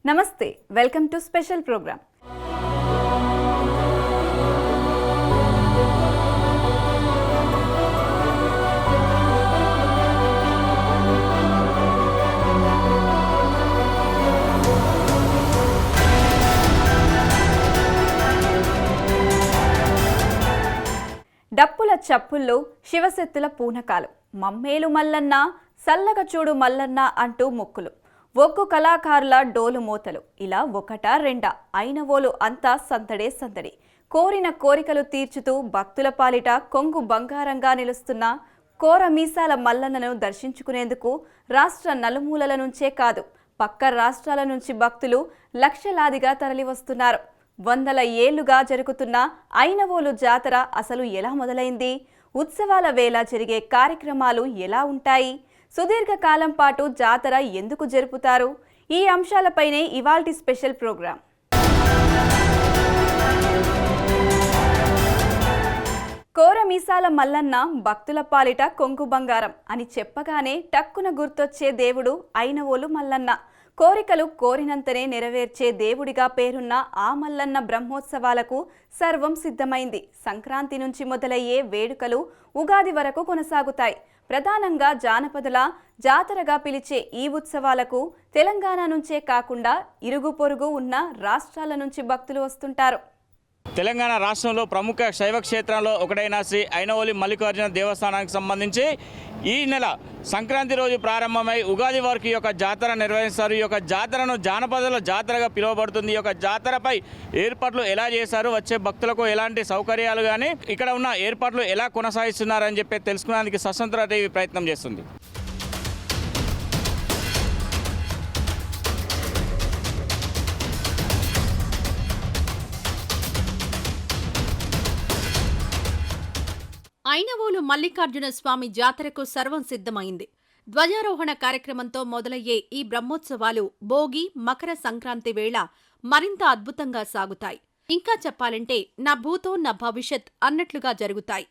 నమస్తే, welcome to special programme. డప్పుల చప్పుల్లో శివశక్తుల పూనకాలు, మమ్మేలు మల్లన్న సల్లగ చూడు మల్లన్న అంటూ మొక్కులు, ఒగ్గు కళాకారుల డోలు మోతలు, ఇలా ఒకటా రెండా అయినవోలు అంతా సందడే సందడి. కోరిన కోరికలు తీర్చుతూ భక్తుల పాలిట కొంగు బంగారంగా నిలుస్తున్న కోర మీసాల మల్లన్నను దర్శించుకునేందుకు రాష్ట్ర నలుమూలల నుంచే కాదు, పక్క రాష్ట్రాల నుంచి భక్తులు లక్షలాదిగా తరలివస్తున్నారు. వందల ఏళ్లుగా జరుగుతున్న ఐనవోలు జాతర అసలు ఎలా మొదలైంది? ఉత్సవాల వేళ జరిగే కార్యక్రమాలు ఎలా ఉంటాయి? సుదీర్ఘకాలం పాటు జాతర ఎందుకు జరుపుతారు? ఈ అంశాలపైనే ఇవాల్టి స్పెషల్ ప్రోగ్రాం. కోరమీసాల మల్లన్న భక్తుల పాలిట కొంగు బంగారం అని చెప్పగానే టక్కున గుర్తొచ్చే దేవుడు ఐనవోలు మల్లన్న. కోరికలు కోరినంతనే నెరవేర్చే దేవుడిగా పేరున్న ఆ మల్లన్న బ్రహ్మోత్సవాలకు సర్వం సిద్ధమైంది. సంక్రాంతి నుంచి మొదలయ్యే వేడుకలు ఉగాది వరకు కొనసాగుతాయి. ప్రధానంగా జానపదుల జాతరగా పిలిచే ఈ ఉత్సవాలకు తెలంగాణ నుంచే కాకుండా ఇరుగు పొరుగు ఉన్న రాష్ట్రాల నుంచి భక్తులు వస్తుంటారు. తెలంగాణ రాష్ట్రంలో ప్రముఖ శైవ క్షేత్రంలో ఒకటైన శ్రీ ఐనవోలు మల్లికార్జున దేవస్థానానికి సంబంధించి ఈ నెల సంక్రాంతి రోజు ప్రారంభమై ఉగాది వరకు ఈ యొక్క జాతర నిర్వహిస్తారు. ఈ యొక్క జాతరను జానపదుల జాతరగా పిలువబడుతుంది. ఈ యొక్క జాతరపై ఏర్పాట్లు ఎలా చేశారు, వచ్చే భక్తులకు ఎలాంటి సౌకర్యాలు కానీ ఇక్కడ ఉన్న ఏర్పాట్లు ఎలా కొనసాగిస్తున్నారని చెప్పి తెలుసుకునేందుకు స్వతంత్ర టీవీ ప్రయత్నం చేస్తుంది. ఐనవోలు మల్లికార్జున స్వామి జాతరకు సర్వం సిద్ధమైంది. ధ్వజారోహణ కార్యక్రమంతో మొదలయ్యే ఈ బ్రహ్మోత్సవాలు భోగి, మకర సంక్రాంతి వేళ మరింత అద్భుతంగా సాగుతాయి. ఇంకా చెప్పాలంటే నా భూతో నా భవిష్యత్ అన్నట్లుగా జరుగుతాయి.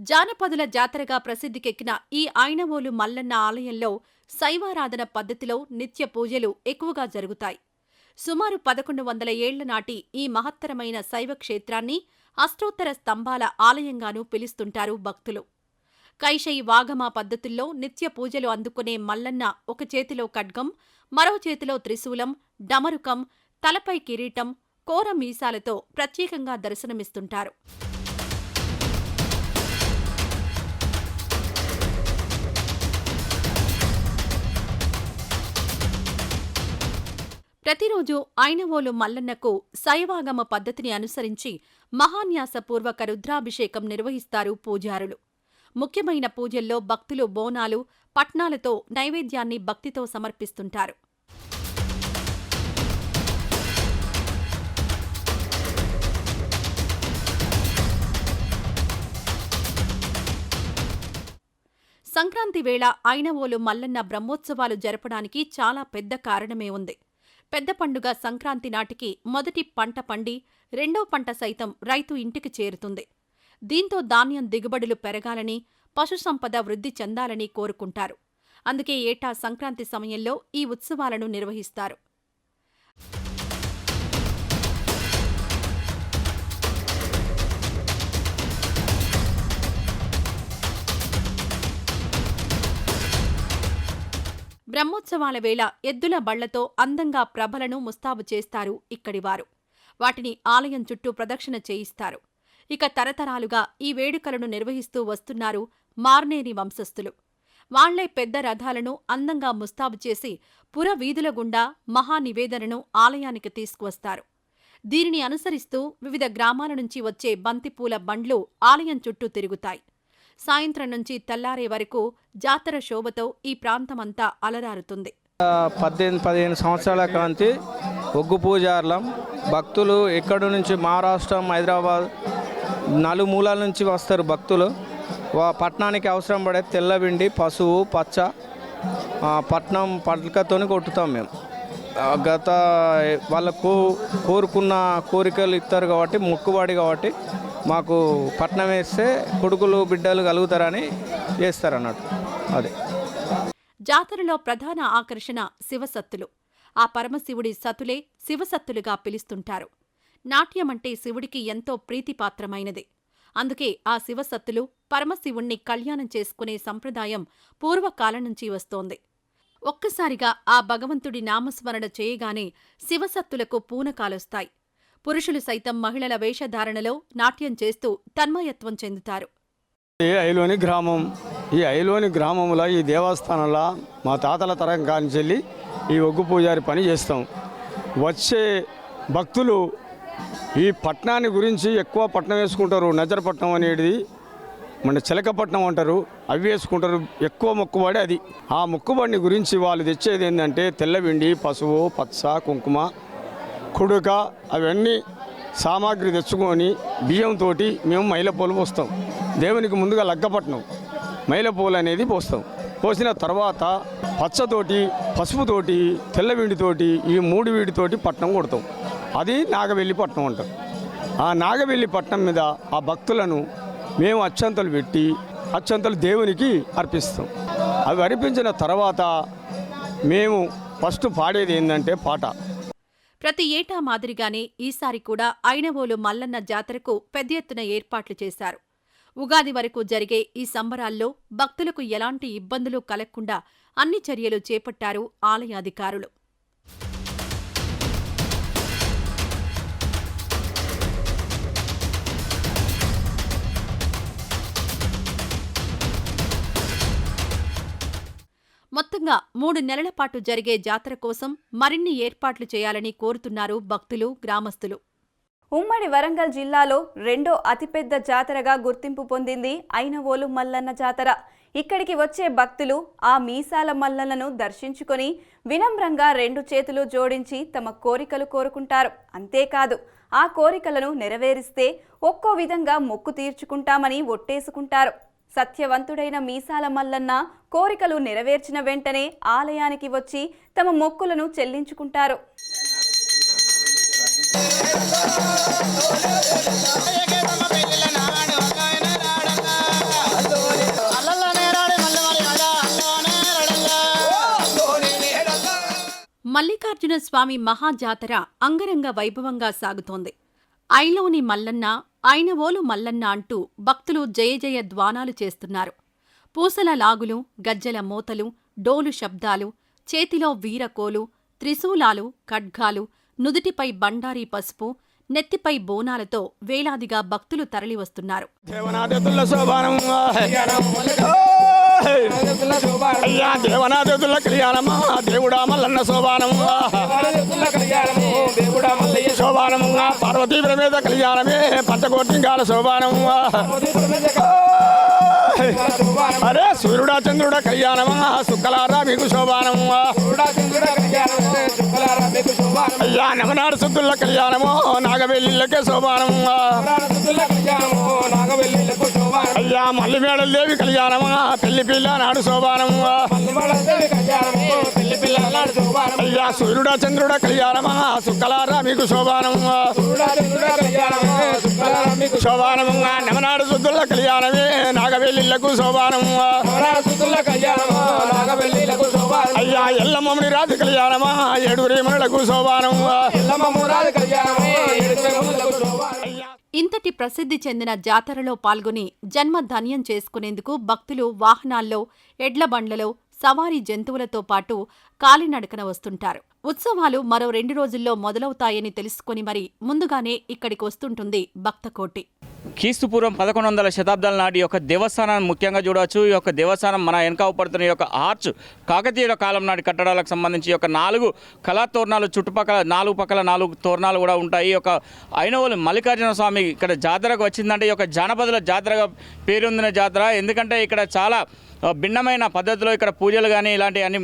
జానపదుల జాతరగా ప్రసిద్ధికెక్కిన ఈ ఐనవోలు మల్లన్న ఆలయంలో శైవారాధన పద్ధతిలో నిత్య పూజలు ఎక్కువగా జరుగుతాయి. సుమారు 1100 ఏళ్ల నాటి ఈ మహత్తరమైన శైవ క్షేత్రాన్ని అష్టోత్తర స్తంభాల ఆలయంగానూ పిలుస్తుంటారు భక్తులు. కైషయి వాగమ పద్ధతుల్లో నిత్య పూజలు అందుకునే మల్లన్న ఒక చేతిలో ఖడ్గం, మరో చేతిలో త్రిశూలం, డమరుకం, తలపై కిరీటం, కోర మీసాలతో ప్రత్యేకంగా దర్శనమిస్తుంటారు. ప్రతిరోజు ఐనవోలు మల్లన్నకు శైవాగమ పద్ధతిని అనుసరించి మహాన్యాసపూర్వక రుద్రాభిషేకం నిర్వహిస్తారు పూజారులు. ముఖ్యమైన పూజల్లో భక్తులు బోనాలు, పట్నాలతో నైవేద్యాన్ని భక్తితో సమర్పిస్తుంటారు. సంక్రాంతి వేళ ఐనవోలు మల్లన్న బ్రహ్మోత్సవాలు జరపడానికి చాలా పెద్ద కారణమే ఉంది. పెద్ద పండుగ సంక్రాంతి నాటికి మొదటి పంట పండి రెండో పంట సైతం రైతు ఇంటికి చేరుతుంది. దీంతో ధాన్యం దిగుబడులు పెరగాలని, పశుసంపద వృద్ధి చెందాలని కోరుకుంటారు. అందుకే ఏటా సంక్రాంతి సమయంలో ఈ ఉత్సవాలను నిర్వహిస్తారు. బ్రహ్మోత్సవాల వేళ ఎద్దుల బళ్లతో అందంగా ప్రభలను ముస్తాబు చేస్తారు ఇక్కడివారు. వాటిని ఆలయం చుట్టూ ప్రదక్షిణ చేయిస్తారు. ఇక తరతరాలుగా ఈ వేడుకలను నిర్వహిస్తూ వస్తున్నారు మార్నేని వంశస్థులు. వాళ్లే పెద్ద రథాలను అందంగా ముస్తాబు చేసి పురవీధుల గుండా మహానివేదనను ఆలయానికి తీసుకువస్తారు. దీనిని అనుసరిస్తూ వివిధ గ్రామాల నుంచి వచ్చే బంతిపూల బండ్లు ఆలయం చుట్టూ తిరుగుతాయి. సాయంత్రం నుంచి తెల్లారే వరకు జాతర శోభతో ఈ ప్రాంతమంతా అలరారుతుంది. 15 సంవత్సరాల క్రాంతి ఒగ్గు పూజార్లం భక్తులు ఎక్కడి నుంచి మహారాష్ట్రం, హైదరాబాద్ నలుమూలాల నుంచి వస్తారు భక్తులు. పట్నానికి అవసరం పడే తెల్లవిండి, పసుపు, పచ్చ పట్నం పట్లకతోని కొట్టుతాం మేము. గత వాళ్ళకు కోరుకున్న కోరికలు ఇస్తారు కాబట్టి మొక్కుబడి కాబట్టి మాకు పట్నం వేస్తే కొడుకులు బిడ్డలు కలుగుతారని చేస్తారు అన్నట్టు. అదే జాతరలో ప్రధాన ఆకర్షణ శివసత్తులు. ఆ పరమశివుడి సతులే శివసత్తులుగా పిలుస్తుంటారు. నాట్యమంటే శివుడికి ఎంతో ప్రీతిపాత్రమైనది. అందుకే ఆ శివసత్తులు పరమశివుణ్ణి కళ్యాణం చేసుకునే సంప్రదాయం పూర్వకాలం నుంచి వస్తోంది. ఒక్కసారిగా ఆ భగవంతుడి నామస్మరణ చేయగానే శివసత్తులకు పూనకాలొస్తాయి. పురుషులు సైతం మహిళల వేషధారణలో నాట్యం చేస్తూ తన్మయత్వం చెందుతారు. ఐలోని గ్రామం, ఈ ఐలోని గ్రామంలో ఈ దేవస్థానంలో మా తాతల తరం కానించెల్లి ఈ ఒగ్గు పూజారి పని చేస్తాం. వచ్చే భక్తులు ఈ పట్నాన్ని గురించి ఎక్కువ పట్నం వేసుకుంటారు. నజరపట్నం అనేది మన చిలకపట్నం అంటారు, అవి వేసుకుంటారు. ఎక్కువ మొక్కుబడి అది. ఆ మొక్కుబడిని గురించి వాళ్ళు తెచ్చేది ఏంటంటే తెల్లవిండి, పసుపు, పచ్చ, కుంకుమ, కుడుక అవన్నీ సామాగ్రి తెచ్చుకొని బియ్యంతో మేము మైలపూలు పోస్తాం. దేవునికి ముందుగా లగ్గపట్నం మైలపూలు అనేది పోస్తాం. పోసిన తర్వాత పచ్చతోటి, పసుపుతోటి, తెల్లవిండితోటి ఈ మూడు వీడితోటి పట్నం కొడతాం. అది నాగవెల్లి పట్నం అంటారు. ఆ నాగవెల్లి పట్నం మీద ఆ భక్తులను మేము అక్షంతలు పెట్టి అక్షంతలు దేవునికి అర్పిస్తాం. అవి అర్పించిన తర్వాత మేము ఫస్ట్ పాడేది ఏంటంటే పాట. ప్రతి ఏటా మాదిరిగానే ఈసారి కూడా ఐనవోలు మల్లన్న జాతరకు పెద్ద ఎత్తున ఏర్పాట్లు చేశారు. ఉగాది వరకు జరిగే ఈ సంబరాల్లో భక్తులకు ఎలాంటి ఇబ్బందులు కలగకుండా అన్ని చర్యలు చేపట్టారు ఆలయాధికారులు. మొత్తంగా 3 నెలల పాటు జరిగే జాతర కోసం మరిన్ని ఏర్పాట్లు చేయాలని కోరుతున్నారు భక్తులు, గ్రామస్తులు. ఉమ్మడి వరంగల్ జిల్లాలో రెండో అతిపెద్ద జాతరగా గుర్తింపు పొందింది ఐనవోలు మల్లన్న జాతర. ఇక్కడికి వచ్చే భక్తులు ఆ మీసాల మల్లన్నను దర్శించుకొని వినమ్రంగా 2 చేతులు జోడించి తమ కోరికలు కోరుకుంటారు. అంతేకాదు ఆ కోరికలను నెరవేరిస్తే ఒక్కో విధంగా మొక్కు తీర్చుకుంటామని ఒట్టేసుకుంటారు. సత్యవంతుడైన మీసాల మల్లన్న కోరికలు నెరవేర్చిన వెంటనే ఆలయానికి వచ్చి తమ మొక్కులను చెల్లించుకుంటారు. మల్లికార్జున స్వామి మహాజాతర అంగరంగ వైభవంగా సాగుతోంది. ఐలోని మల్లన్న, ఐనవోలు మల్లన్న అంటూ భక్తులు జయ జయ ధ్వానాలు చేస్తున్నారు. పూసల లాగులు, గజ్జల మోతలు, డోలు శబ్దాలు, చేతిలో వీరకోలు, త్రిశూలాలు, ఖడ్గాలు, నుదుటిపై బండారీ పసుపు, నెత్తిపై బోనాలతో వేలాదిగా భక్తులు తరలివస్తున్నారు. దేవనాదేవుల కళ్యాణమా దేవుడా మల్లన్న శోభానముగా పార్వతీ ప్రమేద కళ్యాణమే పంచకోటింగాల శోభానముగా అరే సూర్యుడా చంద్రుడా కళ్యాణమా శుక్కలారా మీకు శోభానముగా అయ్యా నవనాడు శుద్ధుల కళ్యాణమో నాగవెల్లిళ్ళకే శోభానముగా అయ్యా మల్లి మేడల దేవి కళ్యాణమా పెళ్లి పిల్ల నాడు శోభానముగా అయ్యా సూర్యుడా చంద్రుడా కళ్యాణమా శుక్కలారా మీకు శోభానముగా శోభానముగా నవనాడు శుద్ధుల కళ్యాణమే నాగవెల్లిళ్ళకు శోభానముగా అయ్యా ఎల్లమ్మని రాజు కళ్యాణమా ఏడుగురేమలకు శోభానముగా. ఇంతటి ప్రసిద్ధి చెందిన జాతరలో పాల్గొని జన్మ ధన్యం చేసుకునేందుకు భక్తులు వాహనాల్లో, ఎడ్ల బండ్లలో, సవారీ జంతువులతో పాటు కాలినడకన వస్తుంటారు. ఉత్సవాలు మరో 2 రోజుల్లో మొదలవుతాయని తెలుసుకుని మరి ముందుగానే ఇక్కడికి వస్తుంటుంది భక్తకోటి. క్రీస్తుపూర్వం 1100వ శతాబ్దాల నాటి యొక్క దేవస్థానాన్ని ముఖ్యంగా చూడవచ్చు. ఈ యొక్క దేవస్థానం మన వెనక పడుతున్న యొక్క ఆర్చ్ కాకతీయుల కాలం నాటి కట్టడాలకు సంబంధించి యొక్క 4 కళా తోరణాలు, చుట్టుపక్కల 4 పక్కల 4 తోరణాలు కూడా ఉంటాయి. ఈ యొక్క ఐనవోలు మల్లికార్జున స్వామి ఇక్కడ జాతరకు వచ్చిందంటే ఈ యొక్క జానపదుల జాతరగా పేరొందిన జాతర. ఎందుకంటే ఇక్కడ చాలా భిన్నమైన పద్ధతిలో ఇక్కడ పూజలు కానీ ఇలాంటివన్నీ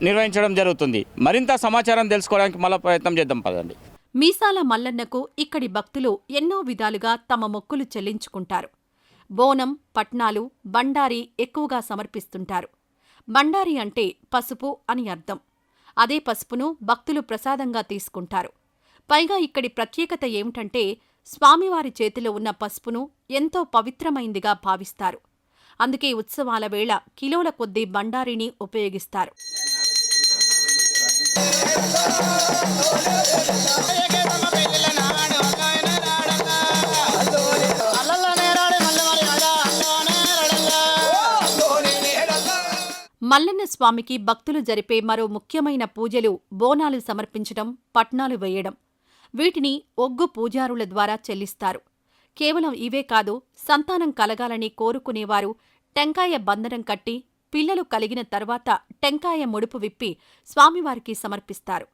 నిర్వహించడం జరుగుతుంది. మరింత సమాచారం తెలుసుకోవడానికి మళ్ళీ ప్రయత్నం చేద్దాం పదండి. మీసాల మల్లన్నకు ఇక్కడి భక్తులు ఎన్నో విధాలుగా తమ మొక్కులు చెల్లించుకుంటారు. బోనం, పట్నాలు, బండారి ఎక్కువగా సమర్పిస్తుంటారు. బండారి అంటే పసుపు అని అర్థం. అదే పసుపును భక్తులు ప్రసాదంగా తీసుకుంటారు. పైగా ఇక్కడి ప్రత్యేకత ఏమిటంటే స్వామివారి చేతిలో ఉన్న పసుపును ఎంతో పవిత్రమైందిగా భావిస్తారు. అందుకే ఉత్సవాల వేళ కిలోల కొద్దీ బండారిని ఉపయోగిస్తారు. మల్లన్న స్వామికి భక్తులు జరిపే మరో ముఖ్యమైన పూజలు బోనాలు సమర్పించడం, పట్నాలు వేయడం. వీటిని ఒగ్గు పూజారుల ద్వారా చెల్లిస్తారు. కేవలం ఇవే కాదు, సంతానం కలగాలని కోరుకునేవారు టెంకాయ బంధనం కట్టి పిల్లలు కలిగిన తర్వాత టెంకాయ ముడుపు విప్పి స్వామివారికి సమర్పిస్తారు.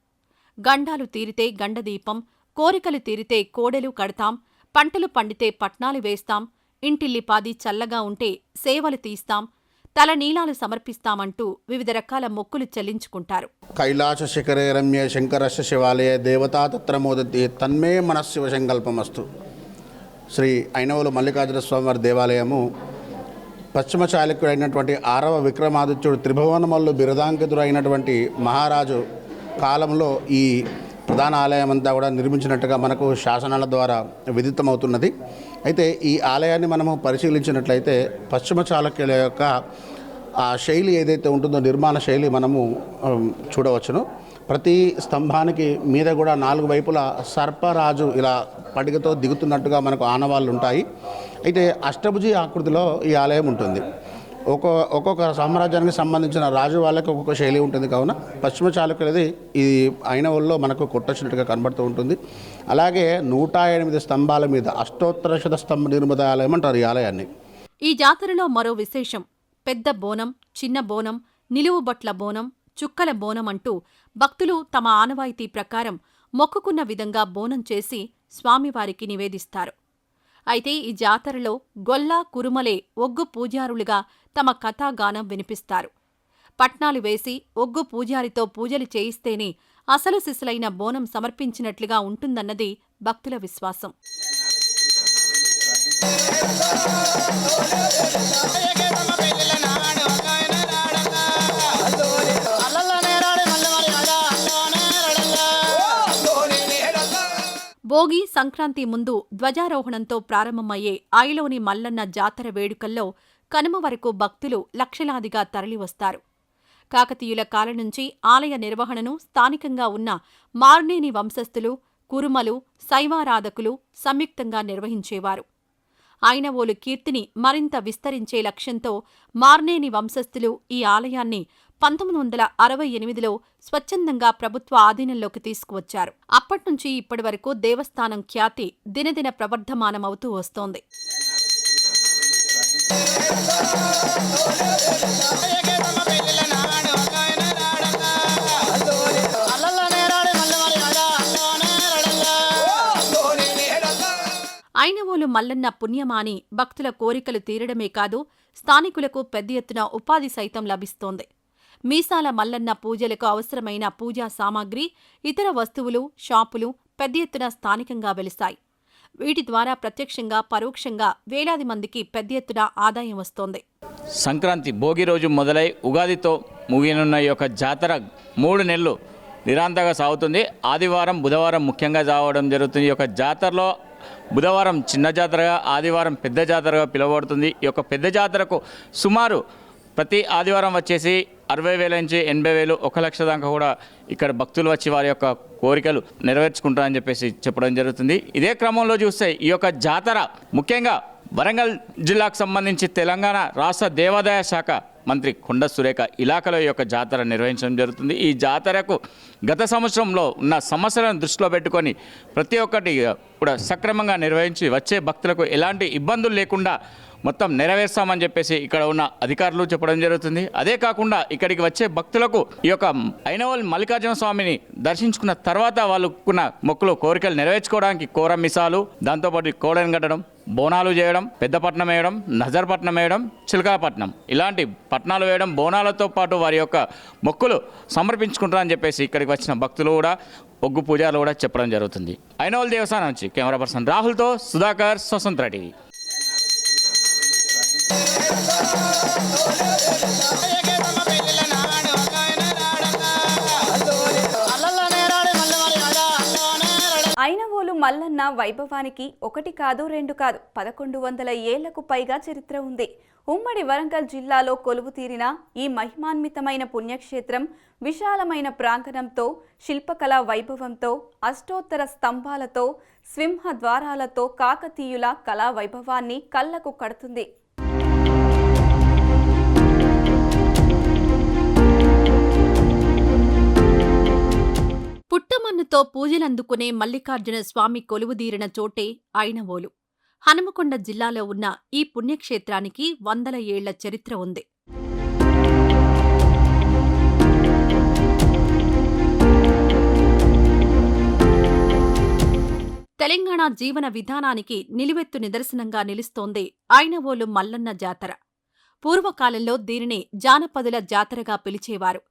గండాలు తీరితే గండదీపం, కోరికలు తీరితే కోడెలు కడతాం, పంటలు పండితే పట్నాలు వేస్తాం, ఇంటిల్లిపాది చల్లగా ఉంటే సేవలు తీస్తాం, తల నీలాలు సమర్పిస్తామంటూ వివిధ రకాల మొక్కులు చెల్లించుకుంటారు. కైలాస శిఖరే రమ్య శంకరస్య శివాలయ దేవతా తత్ర మోదతి తన్మే మనస్శివ సంకల్పమస్తు. శ్రీ ఐనవోలు మల్లికార్జున స్వామివారి దేవాలయము పశ్చిమ చాళుక్యుడైనటువంటి 6వ విక్రమాదిత్యుడు త్రిభువనమల్లు బిరుదాంకితుడైనటువంటి మహారాజు కాలంలో ఈ ప్రధాన ఆలయం అంతా కూడా నిర్మించినట్టుగా మనకు శాసనాల ద్వారా విదితమవుతున్నది. అయితే ఈ ఆలయాన్ని మనము పరిశీలించినట్లయితే పశ్చిమ చాళుక్యుల యొక్క ఆ శైలి ఏదైతే ఉంటుందో, నిర్మాణ శైలి మనము చూడవచ్చును. ప్రతి స్తంభానికి మీద కూడా 4 వైపులా సర్పరాజు ఇలా పడిగతో దిగుతున్నట్టుగా మనకు ఆనవాళ్ళు ఉంటాయి. అయితే అష్టభుజి ఆకృతిలో ఈ ఆలయం ఉంటుంది. ఒక్కొక్క సామ్రాజ్యానికి సంబంధించిన రాజు వాళ్ళకి ఒక్కొక్క శైలి ఉంటుంది. కావున పశ్చిమ చాళుక్యులది ఈ ఐనవోలులో మనకు కొట్టొచ్చినట్టుగా కనబడుతూ ఉంటుంది. అలాగే 108 స్తంభాల మీద అష్టోత్తరశత స్తంభ నిర్మిత ఆలయం అంటారు ఈ ఆలయాన్ని. ఈ జాతరలో మరో విశేషం పెద్ద బోనం, చిన్న బోనం, నిలువుబట్ల బోనం, చుక్కల బోనం అంటూ భక్తులు తమ ఆనవాయితీ ప్రకారం మొక్కుకున్న విధంగా బోనం చేసి స్వామివారికి నివేదిస్తారు. అయితే ఈ జాతరలో గొల్ల, కురుమలే ఒగ్గు పూజారులుగా తమ కథాగానం వినిపిస్తారు. పట్నాలు వేసి ఒగ్గు పూజారితో పూజలు చేయిస్తేనే అసలు సిసలైన బోనం సమర్పించినట్లుగా ఉంటుందన్నది భక్తుల విశ్వాసం. భోగి, సంక్రాంతి ముందు ధ్వజారోహణంతో ప్రారంభమయ్యే ఐలోని మల్లన్న జాతర వేడుకల్లో కనుమ వరకు భక్తులు లక్షలాదిగా తరలివస్తారు. కాకతీయుల కాలం నుంచి ఆలయ నిర్వహణను స్థానికంగా ఉన్న మార్నేని వంశస్థులు, కురుమలు, శైవారాధకులు సంయుక్తంగా నిర్వహించేవారు. ఐనవోలు కీర్తిని మరింత విస్తరించే లక్ష్యంతో మార్నేని వంశస్థులు ఈ ఆలయాన్ని 1968లో స్వచ్ఛందంగా ప్రభుత్వ ఆధీనంలోకి తీసుకువచ్చారు. అప్పట్నుంచి ఇప్పటి వరకు దేవస్థానం ఖ్యాతి దినదిన ప్రవర్ధమానమవుతూ వస్తోంది. ఐనవోలు మల్లన్న పుణ్యమాని భక్తుల కోరికలు తీరడమే కాదు, స్థానికులకు పెద్ద ఎత్తున ఉపాధి సైతం లభిస్తోంది. మీసాల మల్లన్న పూజలకు అవసరమైన పూజా సామాగ్రి, ఇతర వస్తువులు, షాపులు పెద్ద ఎత్తున స్థానికంగా వెలిశాయి. వీటి ద్వారా ప్రత్యక్షంగా, పరోక్షంగా వేలాది మందికి పెద్ద ఎత్తున ఆదాయం వస్తోంది. సంక్రాంతి భోగి రోజు మొదలై ఉగాదితో ముగియనున్న ఈ యొక్క జాతర 3 నెలలు నిరాంతంగా సాగుతుంది. ఆదివారం, బుధవారం ముఖ్యంగా సాగడం జరుగుతుంది. ఈ యొక్క జాతరలో బుధవారం చిన్న జాతరగా, ఆదివారం పెద్ద జాతరగా పిలువబడుతుంది. ఈ యొక్క పెద్ద జాతరకు సుమారు ప్రతి ఆదివారం వచ్చేసి 60,000 నుంచి 80,000, 1 లక్ష దాకా కూడా ఇక్కడ భక్తులు వచ్చి వారి యొక్క కోరికలు నెరవేర్చుకుంటారని చెప్పేసి చెప్పడం జరుగుతుంది. ఇదే క్రమంలో చూస్తే ఈ యొక్క జాతర ముఖ్యంగా వరంగల్ జిల్లాకు సంబంధించి తెలంగాణ రాష్ట్ర దేవాదాయ శాఖ మంత్రి కొండ సురేఖ ఇలాకాలో ఈ యొక్క జాతర నిర్వహించడం జరుగుతుంది. ఈ జాతరకు గత సంవత్సరంలో ఉన్న సమస్యలను దృష్టిలో పెట్టుకొని ప్రతి ఒక్కటి కూడా సక్రమంగా నిర్వహించి వచ్చే భక్తులకు ఎలాంటి ఇబ్బందులు లేకుండా మొత్తం నెరవేర్స్తామని చెప్పేసి ఇక్కడ ఉన్న అధికారులు చెప్పడం జరుగుతుంది. అదే కాకుండా ఇక్కడికి వచ్చే భక్తులకు ఈ యొక్క ఐనవోలు మల్లికార్జున స్వామిని దర్శించుకున్న తర్వాత వాళ్ళకున్న మొక్కులు, కోరికలు నెరవేర్చుకోవడానికి కోరం మిసాలు, దాంతోపాటు కోడని కట్టడం, బోనాలు చేయడం, పెద్దపట్నం వేయడం, నజర్పట్నం వేయడం, చిలకాపట్నం ఇలాంటి పట్నాలు వేయడం, బోనాలతో పాటు వారి యొక్క మొక్కులు సమర్పించుకుంటారని చెప్పేసి ఇక్కడికి వచ్చిన భక్తులు కూడా, ఒగ్గు పూజారులు కూడా చెప్పడం జరుగుతుంది. ఐనవోలు దేవస్థానం నుంచి కెమెరా పర్సన్ రాహుల్తో సుధాకర్, స్వతంత్ర టీవీ. అయ్యకే తమ పెళ్ళిల నాడు ఒక ఆయన రాడక మల్లన్న వైభవానికి ఒకటి కాదు రెండు కాదు 1100 ఏళ్లకు పైగా చరిత్ర ఉంది. ఉమ్మడి వరంగల్ జిల్లాలో కొలువు తీరిన ఈ మహిమాన్వితమైన పుణ్యక్షేత్రం విశాలమైన ప్రాంగణంతో, శిల్పకళా వైభవంతో, అష్టోత్తర స్తంభాలతో, సింహ ద్వారాలతో కాకతీయుల కళా వైభవాన్ని కళ్లకు కడుతుంది. పుట్టమన్నుతో పూజలందుకునే మల్లికార్జున స్వామి కొలువుదీరిన చోటే ఐనవోలు. హనుమకొండ జిల్లాలో ఉన్న ఈ పుణ్యక్షేత్రానికి 100 ఏళ్ల చరిత్ర ఉంది. తెలంగాణ జీవన విధానానికి నిలువెత్తు నిదర్శనంగా నిలుస్తోంది ఐనవోలు మల్లన్న జాతర. పూర్వకాలంలో దీనిని జానపదుల జాతరగా పిలిచేవారు.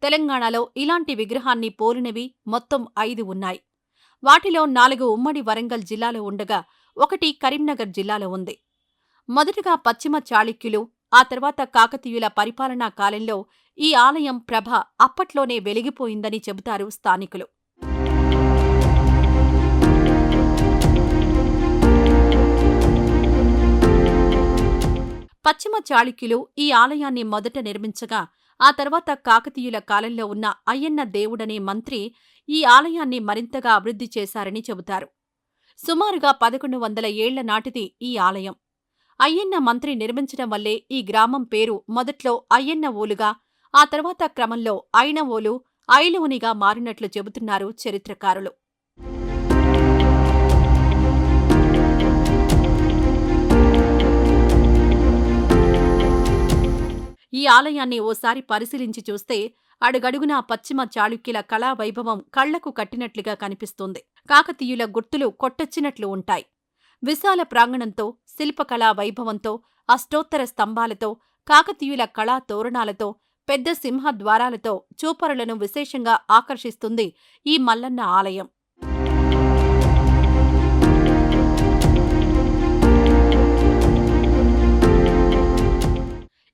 తెలంగాణలో ఇలాంటి విగ్రహాన్ని పోలినవి మొత్తం 5 ఉన్నాయి. వాటిలో 4 ఉమ్మడి వరంగల్ జిల్లాలో ఉండగా 1 కరీంనగర్ జిల్లాలో ఉంది. మొదటగా పశ్చిమ చాళుక్యులు, ఆ తర్వాత కాకతీయుల పరిపాలనా కాలంలో ఈ ఆలయం ప్రభ అప్పట్లోనే వెలిగిపోయిందని చెబుతారు స్థానికులు. పశ్చిమ చాళుక్యులు ఈ ఆలయాన్ని మొదట నిర్మించగా, ఆ తర్వాత కాకతీయుల కాలంలో ఉన్న అయ్యన్న దేవుడనే మంత్రి ఈ ఆలయాన్ని మరింతగా అభివృద్ధి చేశారని చెబుతారు. సుమారుగా 1100 ఏళ్ల నాటిది ఈ ఆలయం. అయ్యన్న మంత్రి నిర్మించడం వల్లే ఈ గ్రామం పేరు మొదట్లో అయ్యన్న ఓలుగా, ఆ తర్వాత క్రమంలో ఐనవోలు, ఐలోనిగా మారినట్లు చెబుతున్నారు చరిత్రకారులు. ఈ ఆలయాన్ని ఓసారి పరిశీలించి చూస్తే అడుగడుగునా పశ్చిమ చాళుక్యుల కళా వైభవం కళ్లకు కట్టినట్లుగా కనిపిస్తుంది. కాకతీయుల గుర్తులు కొట్టొచ్చినట్లు ఉంటాయి. విశాల ప్రాంగణంతో, శిల్పకళా వైభవంతో, అష్టోత్తర స్తంభాలతో, కాకతీయుల కళా తోరణాలతో, పెద్ద సింహ ద్వారాలతో చూపరులను విశేషంగా ఆకర్షిస్తుంది ఈ మల్లన్న ఆలయం.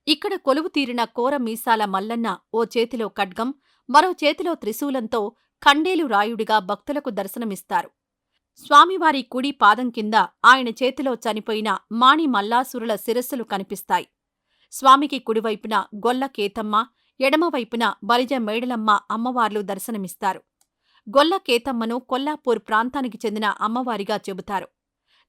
ఇక్కడ కొలువు తీరిన కోర మీసాల మల్లన్న ఓ చేతిలో ఖడ్గం, మరో చేతిలో త్రిశూలంతో ఖండేలు రాయుడిగా భక్తులకు దర్శనమిస్తారు. స్వామివారి కుడి పాదం కింద ఆయన చేతిలో చనిపోయిన మాణి మల్లాసురుల శిరస్సులు కనిపిస్తాయి. స్వామికి కుడివైపున గొల్ల కేతమ్మ, ఎడమవైపున బలిజ మేడలమ్మ అమ్మవార్లు దర్శనమిస్తారు. గొల్ల కేతమ్మను కొల్లాపూర్ ప్రాంతానికి చెందిన అమ్మవారిగా చెబుతారు.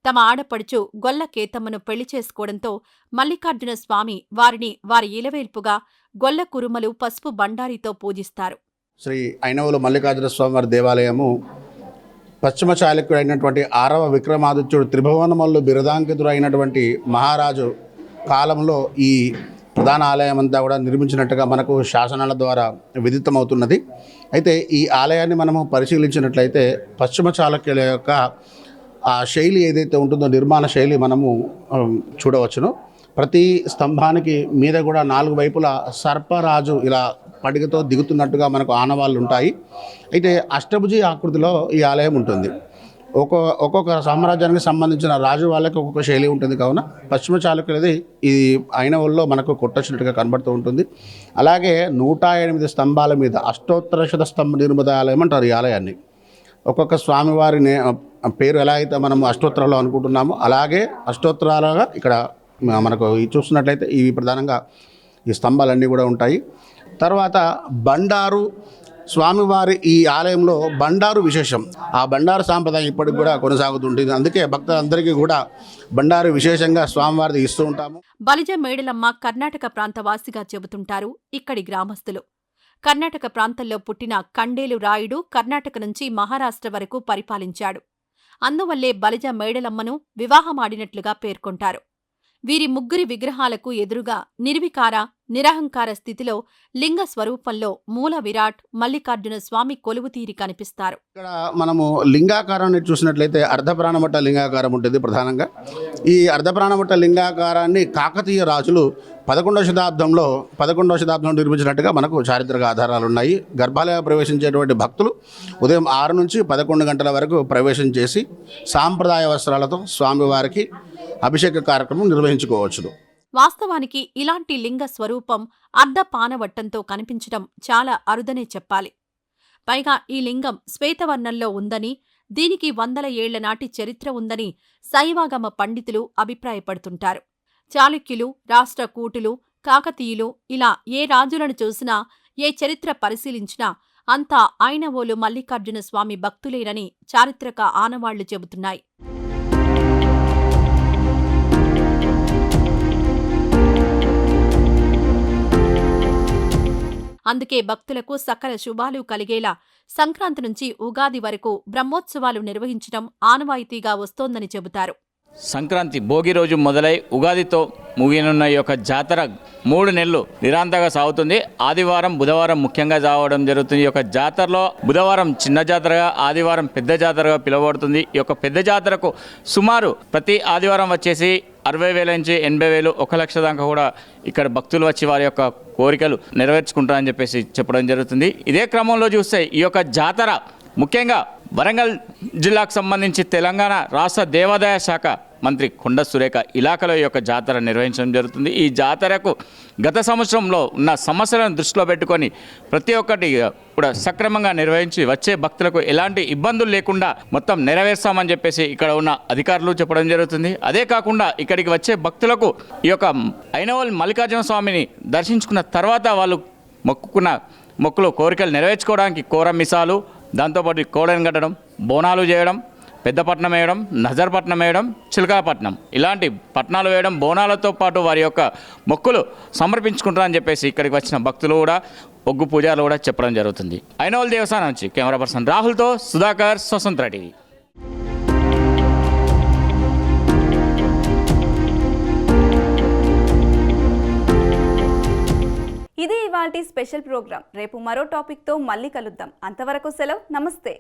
తమ ఆడపడుచు గొల్ల కేతమ్మను పెళ్లి చేసుకోవడంతో మల్లికార్జున స్వామి వారిని వారి ఇలవేల్పుగా గొల్ల కురుమలు పసుపు బండారితో పూజిస్తారు. శ్రీ ఐనవోలు మల్లికార్జున స్వామివారి దేవాలయము పశ్చిమ చాళుక్యుడైనటువంటి 6వ విక్రమాదిత్యుడు త్రిభువనమల్లు బిరుదాంకితుడైనటువంటి మహారాజు కాలంలో ఈ ప్రధాన ఆలయం అంతా కూడా నిర్మించినట్టుగా మనకు శాసనాల ద్వారా విదితమవుతున్నది. అయితే ఈ ఆలయాన్ని మనము పరిశీలించినట్లయితే పశ్చిమ చాళుక్యుల యొక్క ఆ శైలి ఏదైతే ఉంటుందో, నిర్మాణ శైలి మనము చూడవచ్చును. ప్రతి స్తంభానికి మీద కూడా 4 వైపులా సర్పరాజు ఇలా పడిగతో దిగుతున్నట్టుగా మనకు ఆనవాళ్ళు ఉంటాయి. అయితే అష్టభుజి ఆకృతిలో ఈ ఆలయం ఉంటుంది. ఒక్కొక్క సామ్రాజ్యానికి సంబంధించిన రాజు వాళ్ళకి ఒక్కొక్క శైలి ఉంటుంది. కావున పశ్చిమ చాళుక్యులది ఈ ఐనవోలులో మనకు కొట్టొచ్చినట్టుగా కనబడుతూ ఉంటుంది. అలాగే 108 స్తంభాల మీద అష్టోత్తర స్తంభ నిర్మిత ఆలయం అంటారు ఈ ఆలయాన్ని. ఒక్కొక్క స్వామివారి పేరు ఎలా అయితే మనము అష్టోత్తరాలు అనుకుంటున్నామో అలాగే అష్టోత్తరాలుగా ఇక్కడ మనకు చూస్తున్నట్లయితే ఇవి ప్రధానంగా ఈ స్తంభాలన్నీ కూడా ఉంటాయి. తర్వాత బండారు స్వామివారి ఈ ఆలయంలో బండారు విశేషం. ఆ బండారు సాంప్రదాయం ఇప్పటికి కూడా కొనసాగుతుంటుంది. అందుకే భక్తులందరికీ కూడా బండారు విశేషంగా స్వామివారిది ఇస్తూ ఉంటాము. బలిజ మేడలమ్మ కర్ణాటక ప్రాంతవాసిగా చెబుతుంటారు ఇక్కడి గ్రామస్తులు. కర్ణాటక ప్రాంతంలో పుట్టిన ఖండేలు రాయుడు కర్ణాటక నుంచి మహారాష్ట్ర వరకు పరిపాలించాడు. అందువల్లే బలిజ మేడలమ్మను వివాహమాడినట్లుగా పేర్కొంటారు. వీరి ముగ్గురి విగ్రహాలకు ఎదురుగా నిర్వికార, నిరహంకార స్థితిలో లింగ స్వరూపంలో మూల విరాట్ మల్లికార్జున స్వామి కొలువుతీరి కనిపిస్తారు. ఇక్కడ మనము లింగాకారాన్ని చూసినట్లయితే అర్ధప్రాణమట్ట లింగాకారం ఉంటుంది ప్రధానంగా. ఈ అర్ధప్రాణమట్ట లింగాకారాన్ని కాకతీయ రాజులు 11వ శతాబ్దంలో నిర్మించినట్టుగా మనకు చారిత్రక ఆధారాలు ఉన్నాయి. గర్భాలయ ప్రవేశించేటువంటి భక్తులు ఉదయం 6 నుంచి 11 గంటల వరకు ప్రవేశం చేసి సాంప్రదాయ వస్త్రాలతో స్వామివారికి అభిషేక కార్యక్రమం నిర్వహించుకోవచ్చును. వాస్తవానికి ఇలాంటి లింగ స్వరూపం అర్ధపానవట్టంతో కనిపించడం చాలా అరుదనే చెప్పాలి. పైగా ఈ లింగం శ్వేతవర్ణంలో ఉందని, దీనికి 100 ఏళ్ల నాటి చరిత్ర ఉందని శైవాగమ పండితులు అభిప్రాయపడుతుంటారు. చాళుక్యులు, రాష్ట్రకూటులు, కాకతీయులు ఇలా ఏ రాజులను చూసినా, ఏ చరిత్ర పరిశీలించినా అంతా ఐనవోలు మల్లికార్జున స్వామి భక్తులేనని చారిత్రక ఆనవాళ్లు చెబుతున్నాయి. అందుకే భక్తులకు సకల శుభాలు కలిగేలా సంక్రాంతి నుంచి ఉగాది వరకు బ్రహ్మోత్సవాలు నిర్వహించడం ఆనవాయితీగా వస్తోందని చెబుతారు. సంక్రాంతి భోగి రోజు మొదలై ఉగాదితో ముగియనున్న ఈ యొక్క జాతర 3 నెలలు నిరాంతంగా సాగుతుంది. ఆదివారం, బుధవారం ముఖ్యంగా సాగడం జరుగుతుంది. ఈ యొక్క జాతరలో బుధవారం చిన్న జాతరగా, ఆదివారం పెద్ద జాతరగా పిలువబడుతుంది. ఈ యొక్క పెద్ద జాతరకు సుమారు ప్రతి ఆదివారం వచ్చేసి 60,000 నుంచి 80,000, 1 లక్ష దాకా కూడా ఇక్కడ భక్తులు వచ్చి వారి యొక్క కోరికలు నెరవేర్చుకుంటారని చెప్పేసి చెప్పడం జరుగుతుంది. ఇదే క్రమంలో చూస్తే ఈ యొక్క జాతర ముఖ్యంగా వరంగల్ జిల్లాకు సంబంధించి తెలంగాణ రాష్ట్ర దేవాదాయ శాఖ మంత్రి కొండ సురేఖ ఇలాకాలో ఈ యొక్క జాతర నిర్వహించడం జరుగుతుంది. ఈ జాతరకు గత సంవత్సరంలో ఉన్న సమస్యలను దృష్టిలో పెట్టుకొని ప్రతి ఒక్కటి కూడా సక్రమంగా నిర్వహించి వచ్చే భక్తులకు ఎలాంటి ఇబ్బందులు లేకుండా మొత్తం నెరవేర్స్తామని చెప్పేసి ఇక్కడ ఉన్న అధికారులు చెప్పడం జరుగుతుంది. అదే కాకుండా ఇక్కడికి వచ్చే భక్తులకు ఈ యొక్క ఐనవోలు మల్లికార్జున స్వామిని దర్శించుకున్న తర్వాత వాళ్ళు మొక్కుకున్న మొక్కులు కోరికలు నెరవేర్చుకోవడానికి కోరమిసాలు, దాంతోపాటు కోడని కట్టడం, బోనాలు చేయడం, పెద్దపట్నం వేయడం, నజర్పట్నం వేయడం, చిలకాపట్నం ఇలాంటి పట్నాలు వేయడం, బోనాలతో పాటు వారి యొక్క మొక్కులు సమర్పించుకుంటారని చెప్పేసి ఇక్కడికి వచ్చిన భక్తులు కూడా, ఒగ్గు పూజారులు కూడా చెప్పడం జరుగుతుంది. ఐనవోలు దేవస్థానం నుంచి కెమెరా పర్సన్ రాహుల్తో సుధాకర్, స్వతంత్ర టీవీ. ఇది ఇవాల్టి స్పెషల్ ప్రోగ్రాం. రేపు మరో టాపిక్తో మళ్ళీ కలుద్దాం. అంతవరకు సెలవు. నమస్తే.